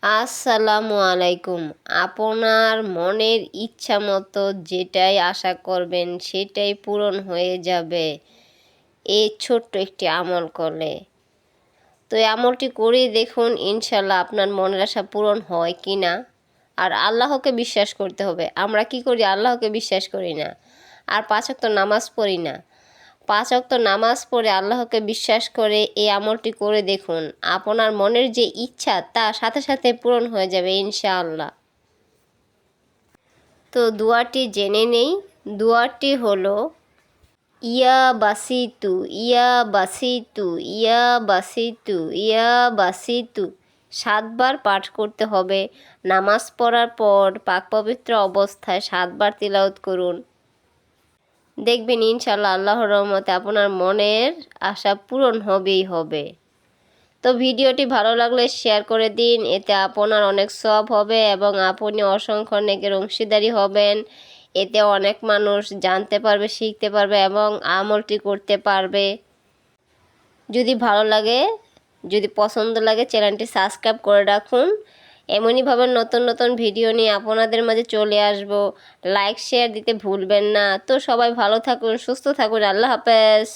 আসসালামু আলাইকুম। আপনার মনের ইচ্ছা মতো যেটাই আশা করবেন সেটাই পূরণ হয়ে যাবে এই ছোট্ট একটি আমল করলে। তো এই আমলটি করেই দেখুন ইনশাল্লাহ আপনার মনের আশা পূরণ হয় কি না। আর আল্লাহকে বিশ্বাস করতে হবে। আমরা কি করি? আল্লাহকে বিশ্বাস করি না, আর 5 ওয়াক্ত নামাজ পড়ি না। 5 ওয়াক্ত নামাজ পড়ে আল্লাহকে বিশ্বাস করে এই আমলটি করে দেখুন, আপনার মনের যে ইচ্ছা তা সাথে সাথে পূরণ হয়ে যাবে ইনশাআল্লাহ। তো দোয়াটি জেনে নেই। দোয়াটি হলো ইয়া বাসিতু ইয়া বাসিতু ইয়া বাসিতু ইয়া বাসিতু 7 বার পাঠ করতে হবে। নামাজ পড়ার পর পাক পবিত্র অবস্থায় 7 বার তিলাওয়াত করুন। দেখবেন ইনশাল্লাহ আল্লাহর রহমতে আপনার মনের আশা পূরণ হবেই হবে। তো ভিডিওটি ভালো লাগলে শেয়ার করে দিন, এতে আপনার অনেক সওয়াব হবে এবং আপনি অসংখ্য নেকের অংশীদারি হবেন। এতে অনেক মানুষ জানতে পারবে, শিখতে পারবে এবং আমলটি করতে পারবে। যদি ভালো লাগে, যদি পছন্দ লাগে চ্যানেলটি সাবস্ক্রাইব করে রাখুন। এমনইভাবে নতুন নতুন ভিডিও নিয়ে আপনাদের মাঝে চলে আসব। লাইক শেয়ার দিতে ভুলবেন না। তো সবাই ভালো থাকুন, সুস্থ থাকুন। আল্লাহ হাফেজ।